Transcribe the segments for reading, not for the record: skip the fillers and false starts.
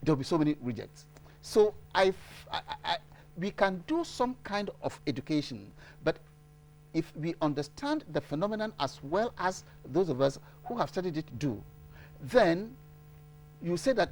there will be so many rejects. So we can do some kind of education, but if we understand the phenomenon as well as those of us who have studied it do, then you say that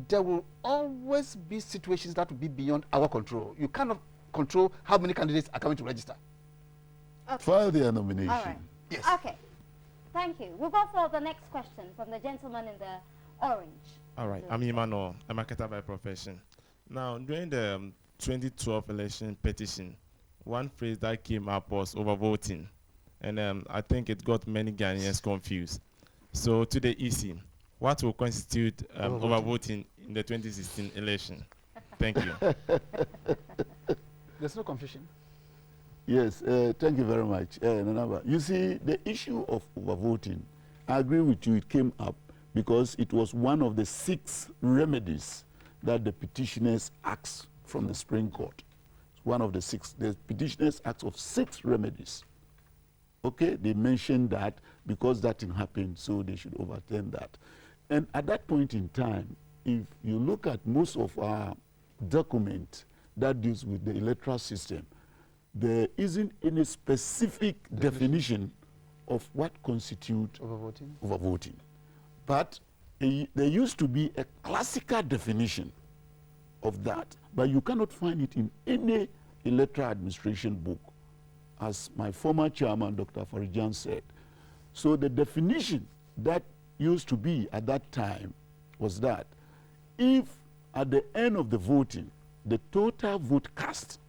there will always be situations that will be beyond our control. You cannot control how many candidates are coming to register. Okay. File their nomination. All right. Yes. Okay. Thank you. We'll go for the next question from the gentleman in the orange. All right. I'm Emmanuel, a marketer by profession. Now, during the 2012 election petition, one phrase that came up was overvoting. And I think it got many Ghanaians confused. So to the EC, what will constitute overvoting in the 2016 election? Thank you. There's no confusion. Yes, thank you very much, Nanaba. You see, the issue of overvoting, I agree with you, it came up because it was one of the 6 remedies that the petitioners asked from the Supreme Court. It's one of the 6. The petitioners asked of 6 remedies. Okay, they mentioned that because that didn't happen, so they should overturn that. And at that point in time, if you look at most of our documents that deals with the electoral system, there isn't any specific definition of what constitutes overvoting. But there used to be a classical definition of that, but you cannot find it in any electoral administration book, as my former chairman, Dr. Farijan, said. So the definition that used to be at that time was that if at the end of the voting, the total vote cast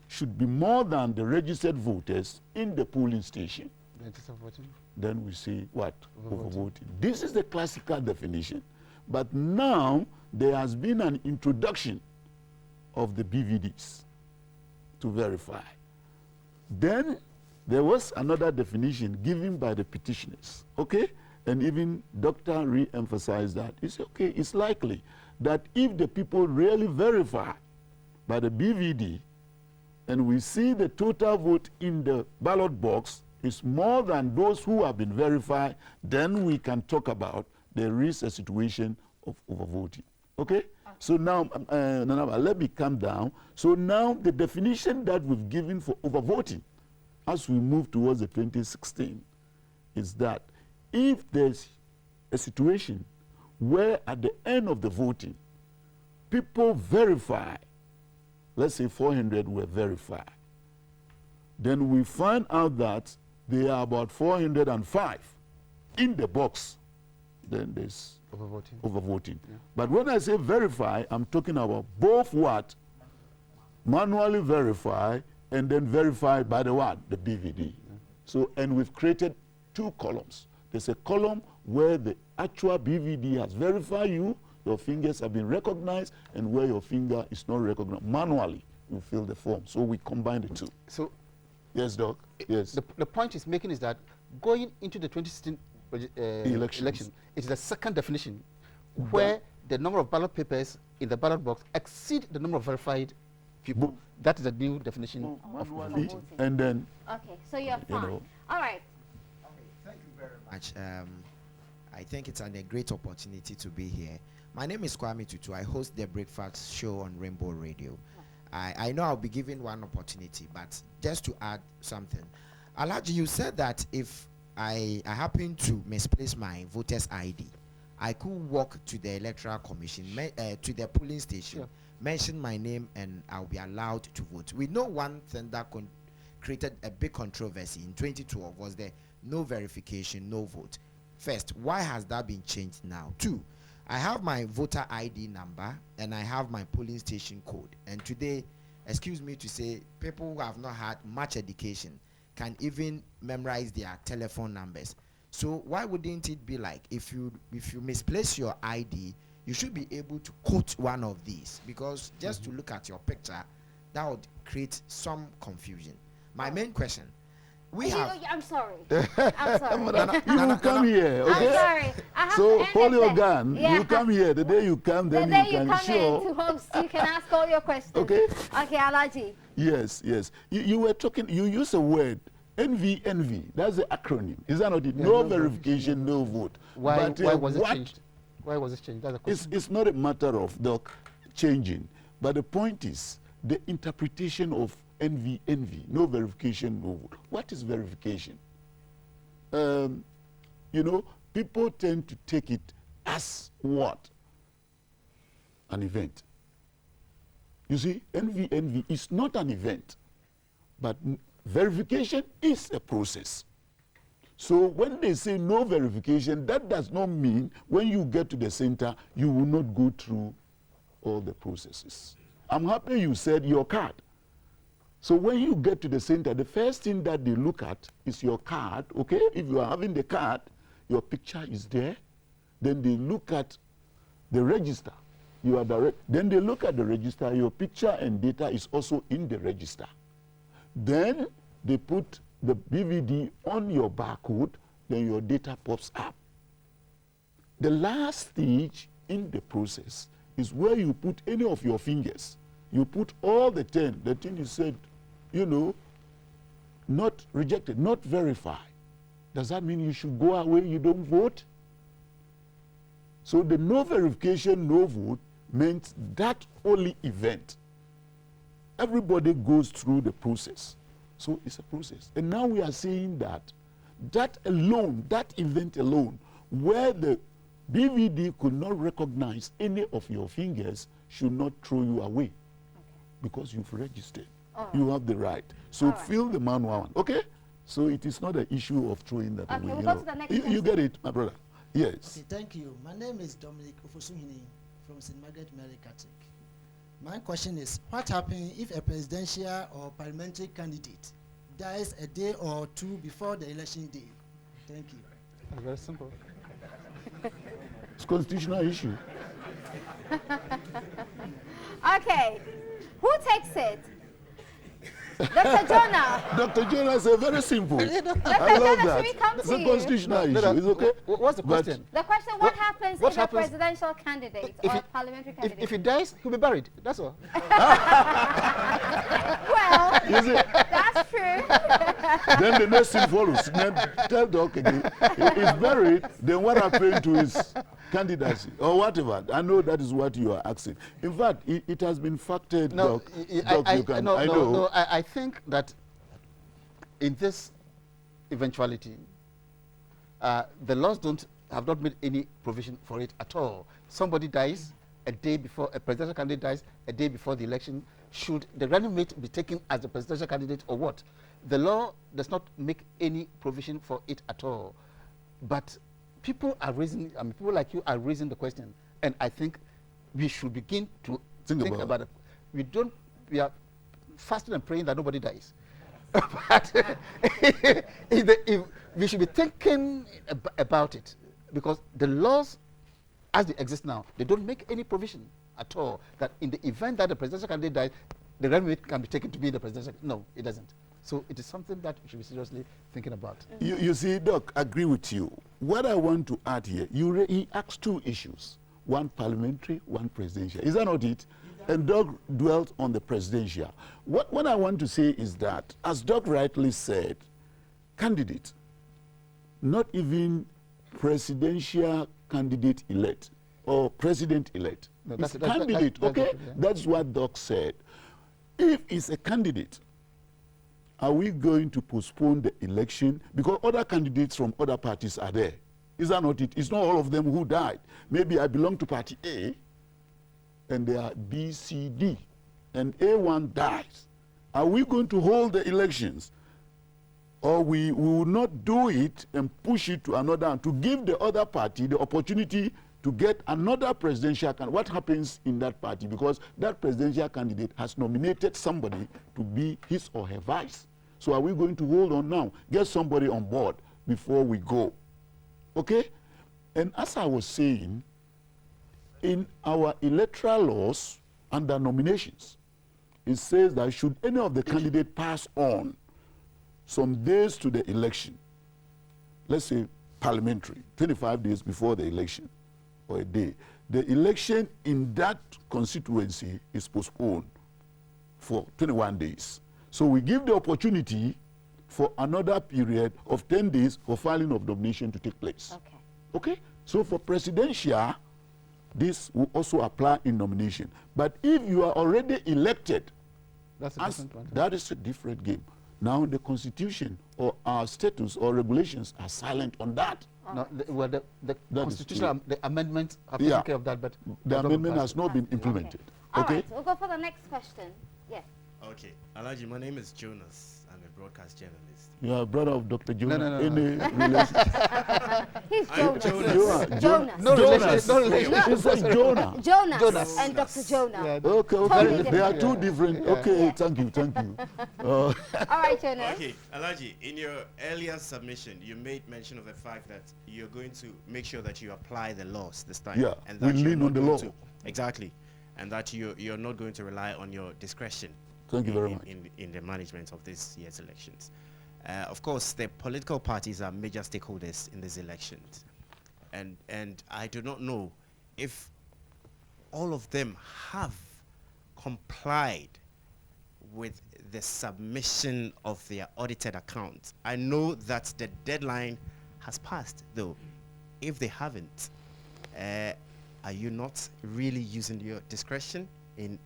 should be more than the registered voters in the polling station, then we say what? Overvoting. This is the classical definition. But now there has been an introduction of the BVDs to verify. Then there was another definition given by the petitioners, okay? And even Dr. re-emphasized that. It's okay, it's likely that if the people really verify by the BVD, and we see the total vote in the ballot box is more than those who have been verified, then we can talk about there is a situation of overvoting. Okay? So now, Nanaba, let me calm down. So now the definition that we've given for overvoting as we move towards the 2016 is that if there's a situation where at the end of the voting, people verify, let's say 400 were verified, then we find out that there are about 405 in the box, then there's overvoting. Yeah. But when I say verify, I'm talking about both what? Manually verify and then verify by the what? The BVD. Yeah. So, and we've created 2 columns. There's a column where the actual BVD has verified you, your fingers have been recognized, and where your finger is not recognized. Manually, you fill the form. So we combine the 2. So, yes, Doc. Yes. The point he's making is that going into the 2016 election, it is the second definition where the number of ballot papers in the ballot box exceed the number of verified people. That is the new definition of voting. And then, okay, so you're fine. You know. All right. Thank you very much. I think it's a great opportunity to be here. My name is Kwame Tutu. I host the Breakfast Show on Rainbow Radio. I know I'll be given one opportunity, but just to add something. Alhaji, you said that if I happen to misplace my voter's ID, I could walk to the Electoral Commission, to the polling station, mention my name, and I'll be allowed to vote. We know one thing that created a big controversy in 2012 was the no verification, no vote. First, why has that been changed now? 2, I have my voter ID number and I have my polling station code. And today, excuse me to say, people who have not had much education can even memorize their telephone numbers. So why wouldn't it be like if you misplace your ID, you should be able to quote one of these? Because just to look at your picture, that would create some confusion. My main question, I'm sorry. I'm sorry. You will come here, okay? I'm sorry. So hold your gun. You come here. The day you come, then the day you can come show. in to host, you can ask all your questions. Okay. Okay, Alhaji. Yes, yes. You were talking, you use a word, NVNV. That's the acronym. Is that not it? No verification, no vote. Why was it changed? Why was it changed? That's the question. It's not a matter of doc changing, but the point is the interpretation of NV, no verification, no vote. What is verification? You know, people tend to take it as what? An event. You see, NV is not an event, but verification is a process. So when they say no verification, that does not mean when you get to the center, you will not go through all the processes. I'm happy you said your card. So when you get to the center, the first thing that they look at is your card, okay? If you are having the card, your picture is there. Then they look at the register. You are direct. Then they look at the register. Your picture and data is also in the register. Then they put the BVD on your barcode, then your data pops up. The last stage in the process is where you put any of your fingers. You put all the 10. The thing is said, you know, not rejected, not verified. Does that mean you should go away, you don't vote? So the no verification, no vote meant that only event. Everybody goes through the process. So it's a process. And now we are saying that that alone, that event alone, where the BVD could not recognize any of your fingers, should not throw you away. Because you've registered. You have the right. So fill the manual one, okay? So it is not an issue of throwing that away. We'll go to the next you get it, my brother? Yes. Okay, thank you. My name is Dominic Ofosuhini from St. Margaret Mary Catholic. My question is, what happens if a presidential or parliamentary candidate dies a day or two before the election day? Thank you. That's very simple. It's a constitutional issue. Okay. Who takes it? Dr. Jonah. Dr. Jonah said very simple. I Dr. love Jonah, that. should we come It's to a you? constitutional issue. It's okay? What's the But- question? The question, what happens what if happens- a presidential candidate if or he- parliamentary candidate? If he dies, he'll be buried. That's all. Well, You see, that's true. then the next thing follows. Then tell Doc again. If he's buried, then what happened to his candidacy or whatever? I know that is what you are asking. In fact, it has been factored, No, Doc. Doc, you can, no, I no, know. no. I think that in this eventuality, the laws have not made any provision for it at all. Somebody dies a day before, a presidential candidate dies a day before the election. Should the running mate be taken as the presidential candidate or what? The law does not make any provision for it at all. But people are raising, I mean, people like you are raising the question, and I think we should begin to think about it. We are fasting and praying that nobody dies. But if we should be thinking about it, because the laws as they exist now, they don't make any provision at all that in the event that the presidential candidate dies, the running mate can be taken to be the presidential. No, it doesn't. So it is something that we should be seriously thinking about. You see, Doc, I agree with you. What I want to add here, he asked two issues. One parliamentary, one presidential. Is that not it? And Doc dwelt on the presidential. What I want to say is that, as Doc rightly said, candidate, not even presidential candidate elect or president elect. No, It's that's- candidate, that's okay? different, yeah. That's what Doc said. If it's a candidate, are we going to postpone the election? Because other candidates from other parties are there. Is that not it? It's not all of them who died. Maybe I belong to party A, and there are B, C, D, and A1 dies. Are we going to hold the elections? Or we will not do it and push it to another, and to give the other party the opportunity to get another presidential candidate? What happens in that party? Because that presidential candidate has nominated somebody to be his or her vice. So are we going to hold on now, get somebody on board before we go? Okay? And as I was saying, in our electoral laws under nominations, it says that should any of the candidates pass on some days to the election, let's say parliamentary, 25 days before the election, or a day, the election in that constituency is postponed for 21 days. So we give the opportunity for another period of 10 days for filing of nomination to take place. Okay. Okay? So for presidential, this will also apply in nomination. But if you are already elected, That's a different one. that is a different game. Now the constitution or our status or regulations are silent on that. No, the That is constitutional the amendments have Yeah. taken care of that, but The not amendment passed. has not been implemented. All Okay? right, we'll go for the next question. Yes. Okay, Alaji, my name is Jonas. I'm a broadcast journalist. You are brother of Dr. Jonah. no, no. Any relation? He's I'm Jonas. Jonas. Jonas. No Jonas. relation. No relation. He said Jonah. Jonas, Jonas. and Dr. Jonah. Yeah, Okay, Totally okay. They are two different. different. Yeah. Okay, Yeah. thank you, thank you. All right, Jonas. Okay, Alaji, in your earlier submission, you made mention of the fact that you're going to make sure that you apply the laws this time. Yeah, and we that you're lean not on the going law. to- exactly. And that you're not going to rely on your discretion Thank you very much. in the management of this year's elections. Of course, the political parties are major stakeholders in these elections. And I do not know if all of them have complied with the submission of their audited accounts. I know that the deadline has passed, though. If they haven't, are you not really using your discretion in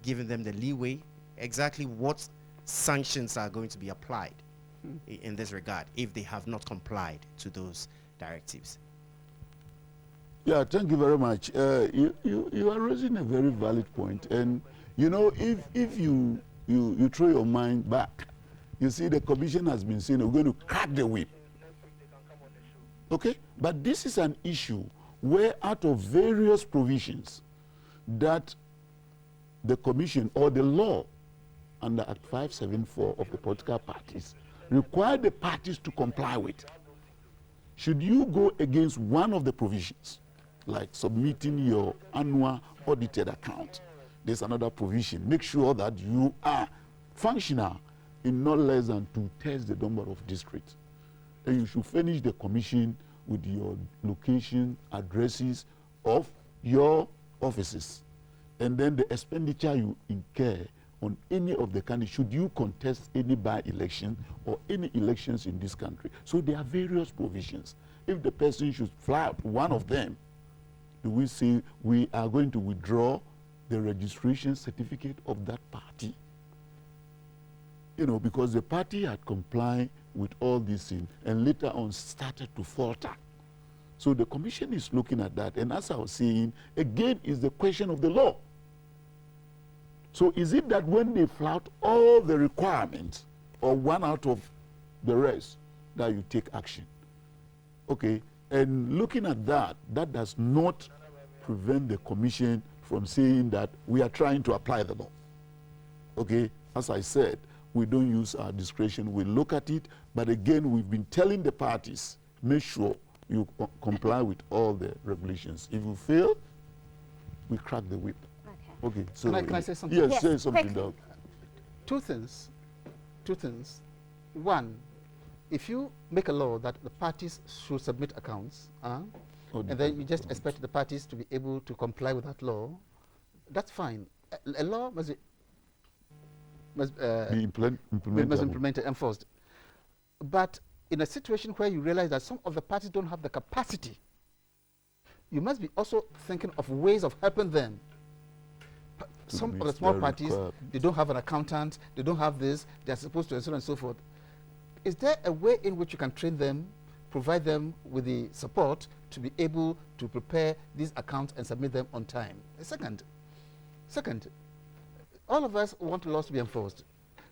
giving them the leeway? Exactly what sanctions are going to be applied in this regard if they have not complied to those directives? Yeah, thank you very much. You are raising a very valid point. And, you know, if you throw your mind back, you see the commission has been saying we're going to crack the whip. Okay? But this is an issue where out of various provisions that the commission or the law under Act 574 of the political parties require the parties to comply with. Should you go against one of the provisions, like submitting your annual audited account, there's another provision. Make sure that you are functional in not less than 2/3 the number of districts. And you should furnish the commission with your location, addresses of your offices. And then the expenditure you incur on any of the candidates, should you contest any by-election or any elections in this country. So there are various provisions. If the person should flout one of them, do we say we are going to withdraw the registration certificate of that party? You know, because the party had complied with all these things and later on started to falter. So the commission is looking at that. And as I was saying, again, is the question of the law. So is it that when they flout all the requirements or one out of the rest that you take action? Okay, and looking at that, that does not prevent the commission from saying that we are trying to apply the law. Okay, as I said, we don't use our discretion, we look at it, but again, we've been telling the parties, make sure you comply with all the regulations. If you fail, we crack the whip. Okay. Okay, so Can I say something? Yes, Yes, say something. quickly. Doug. Two things. One, if you make a law that the parties should submit accounts, and then you just expect the parties to be able to comply with that law, that's fine. A law must Be be implemented, enforced. But in a situation where you realize that some of the parties don't have the capacity, you must be also thinking of ways of helping them. Some of the small parties, they don't have an accountant, they don't have this, they're supposed to, and so on and so forth. Is there a way in which you can train them, provide them with the support to be able to prepare these accounts and submit them on time? Second, all of us want laws to be enforced,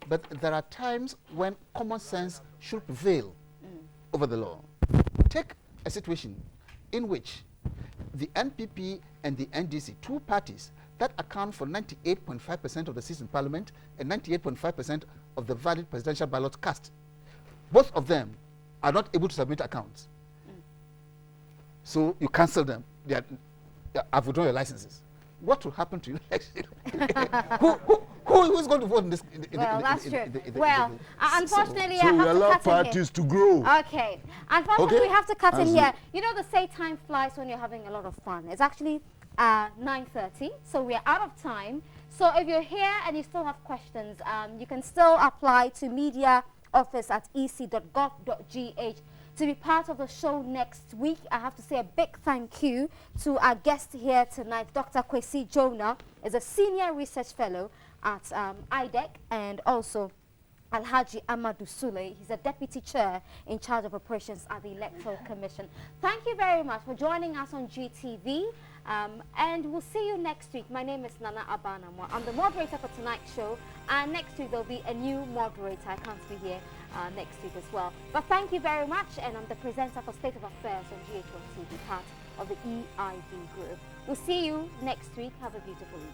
but there are times when common sense should prevail over the law. Take a situation in which the NPP and the NDC, two parties that account for 98.5% of the seats in parliament and 98.5% of the valid presidential ballot cast, both of them are not able to submit accounts. So you cancel them. I've withdrawn your licenses. What will happen to you? Who is going to vote in this? Well, that's true. Well, unfortunately, So I we have to allow cut in here. parties to grow. Okay. Unfortunately, Okay. we have to cut in As here. You know, the say time flies when you're having a lot of fun. It's actually 9:30, so we're out of time. So if you're here and you still have questions, you can still apply to mediaoffice@ec.gov.gh to be part of the show next week. I have to say a big thank you to our guest here tonight. Dr. Kwesi Jonah is a senior research fellow at IDEC, and also Alhaji Amadou Sule. He's a deputy chair in charge of operations at the Electoral Commission. Thank you very much for joining us on GTV, and we'll see you next week. My name is Nana Abanamwa. I'm the moderator for tonight's show, and next week there'll be a new moderator. I can't be here next week as well. But thank you very much, and I'm the presenter for State of Affairs on GH1 TV, part of the EIB group. We'll see you next week. Have a beautiful evening.